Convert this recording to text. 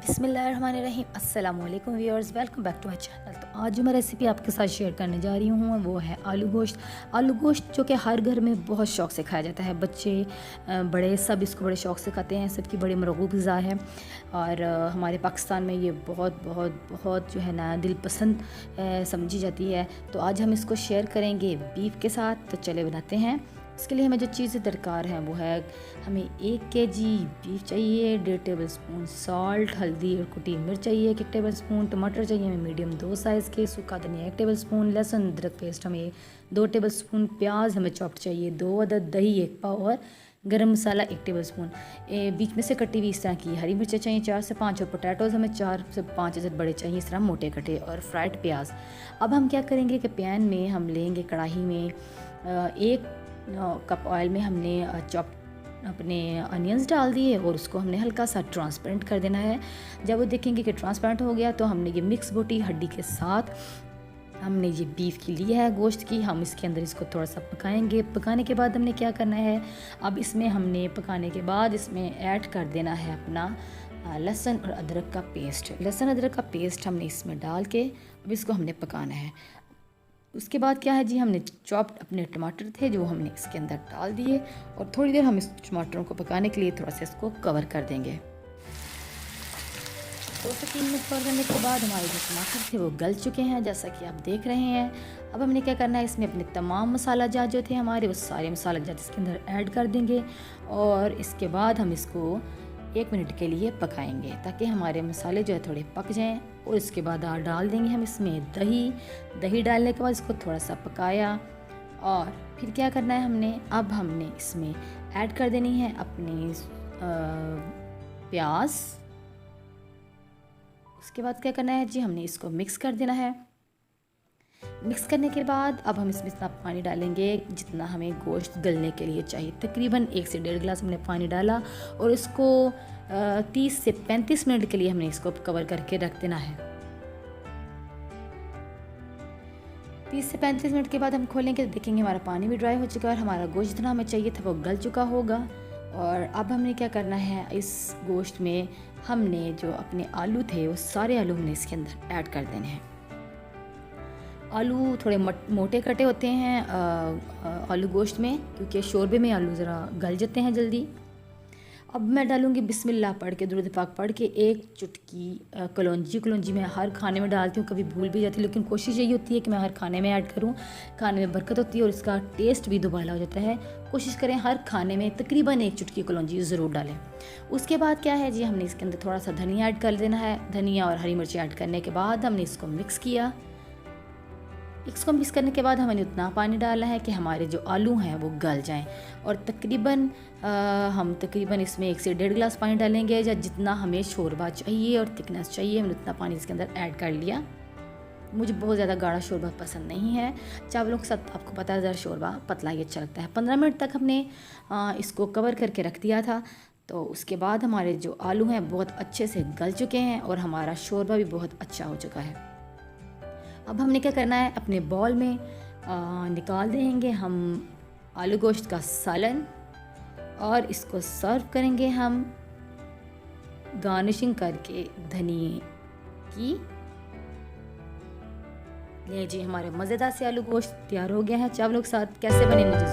बिस्मिल्लाहिर्रहमानिर्रहीम अस्सलाम वालेकुम viewers, welcome back to my channel. तो आज जो मैं रेसिपी आपके साथ शेयर करने जा रही हूँ वो है आलू गोश्त। आलू गोश्त जो कि हर घर में बहुत शौक़ से खाया जाता है, बच्चे बड़े सब इसको बड़े शौक़ से खाते हैं, सबकी बड़ी मरगूब ग़िज़ा है। और हमारे पाकिस्तान में ये बहुत बहुत बहुत जो है ना दिल पसंद समझी जाती है। तो आज हम इसको शेयर करेंगे बीफ के साथ। तो चले बनाते हैं। इसके लिए हमें जो चीज़ें दरकार हैं वो है, हमें 1 केजी बीफ चाहिए, 1.5 टेबल स्पून सॉल्ट, हल्दी और कुटी मिर्च चाहिए 1 टेबल स्पून, टमाटर चाहिए हमें मीडियम 2 साइज़ के, सूखा धनिया 1 टेबल स्पून, लहसुन अदरक पेस्ट हमें 2 टेबल स्पून, प्याज हमें चॉप्ड चाहिए 2 अदद, दही 1 पाव और गरम मसाला 1 टेबल स्पून। बीच में से कटी हुई इस तरह की हरी मिर्चें चाहिए 4 से 5 और पोटैटोज़ हमें 4 से 5 अदद बड़े चाहिए इस तरह मोटे कटे, और फ्राइड प्याज। अब हम क्या करेंगे कि पैन में हम लेंगे, कढ़ाई में 1 कप ऑयल में हमने चॉप अपने अनियंस डाल दिए और उसको हमने हल्का सा ट्रांसपेरेंट कर देना है। जब वो देखेंगे कि ट्रांसपेरेंट हो गया तो हमने ये मिक्स बोटी हड्डी के साथ हमने ये बीफ की ली है गोश्त की, हम इसके अंदर इसको थोड़ा सा पकाएंगे। पकाने के बाद हमने क्या करना है, अब इसमें हमने पकाने के बाद इसमें ऐड कर देना है अपना लहसुन और अदरक का पेस्ट। लहसुन अदरक का पेस्ट हमने इसमें डाल के अब इसको हमने पकाना है। उसके बाद क्या है जी, हमने चॉप्ड अपने टमाटर थे जो हमने इसके अंदर डाल दिए और थोड़ी देर हम इस टमाटरों को पकाने के लिए थोड़ा सा इसको कवर कर देंगे। 2 से 3 मिनट कवर करने के बाद हमारे जो टमाटर थे वो गल चुके हैं, जैसा कि आप देख रहे हैं। अब हमने क्या करना है, इसमें अपने तमाम मसाला जात जो थे हमारे वो सारे मसाला जात इसके अंदर ऐड कर देंगे और इसके बाद हम इसको 1 मिनट के लिए पकाएंगे ताकि हमारे मसाले जो है थोड़े पक जाएं। और इसके बाद डाल देंगे हम इसमें दही डालने के बाद इसको थोड़ा सा पकाया और फिर क्या करना है हमने इसमें ऐड कर देनी है अपनी प्याज। उसके बाद क्या करना है जी, हमने इसको मिक्स कर देना है। मिक्स करने के बाद अब हम इसमें इतना पानी डालेंगे जितना हमें गोश्त गलने के लिए चाहिए। तकरीबन 1 से 1.5 गिलास हमने पानी डाला और इसको 30 से 35 मिनट के लिए हमने इसको कवर करके रख देना है। 30 से 35 मिनट के बाद हम खोलेंगे तो देखेंगे हमारा पानी भी ड्राई हो चुका है और हमारा गोश्त जितना हमें चाहिए था वो गल चुका होगा। और अब हमने क्या करना है, इस गोश्त में हमने जो अपने आलू थे वो सारे आलू हमने इसके अंदर ऐड कर देने हैं। आलू थोड़े मोटे कटे होते हैं आलू गोश्त में, क्योंकि शोरबे में आलू ज़रा गल जाते हैं जल्दी। अब मैं डालूँगी बिस्मिल्लाह पढ़ के, दुरूद पाक पढ़ के 1 चुटकी कलौंजी मैं हर खाने में डालती हूँ, कभी भूल भी जाती हूँ, लेकिन कोशिश यही होती है कि मैं हर खाने में ऐड करूँ। खाने में बरकत होती है और इसका टेस्ट भी दुबाला हो जाता है। कोशिश करें हर खाने में तकरीबन 1 चुटकी कलौंजी ज़रूर डालें। उसके बाद क्या है जी, हमने इसके अंदर थोड़ा सा धनिया ऐड कर देना है। धनिया और हरी मिर्ची ऐड करने के बाद हमने इसको मिक्स किया। इसको मिक्स करने के बाद हमने उतना पानी डाला है कि हमारे जो आलू हैं वो गल जाएं और हम तकरीबन इसमें 1 से 1.5 गिलास पानी डालेंगे, या जितना हमें शोरबा चाहिए और थिकनेस चाहिए हमने उतना पानी इसके अंदर ऐड कर लिया। मुझे बहुत ज़्यादा गाढ़ा शोरबा पसंद नहीं है, चावलों के साथ आपको पता है ज़रा शोरबा पतला ही अच्छा लगता है। 15 मिनट तक हमने इसको कवर करके रख दिया था। तो उसके बाद हमारे जो आलू हैं बहुत अच्छे से गल चुके हैं और हमारा शोरबा भी बहुत अच्छा हो चुका है। अब हमने क्या करना है, अपने बॉल में निकाल देंगे हम आलू गोश्त का सालन और इसको सर्व करेंगे हम गार्निशिंग करके धनिए की। लीजिए, हमारे मज़ेदार से आलू गोश्त तैयार हो गया है। चावलों के साथ कैसे बने मुझे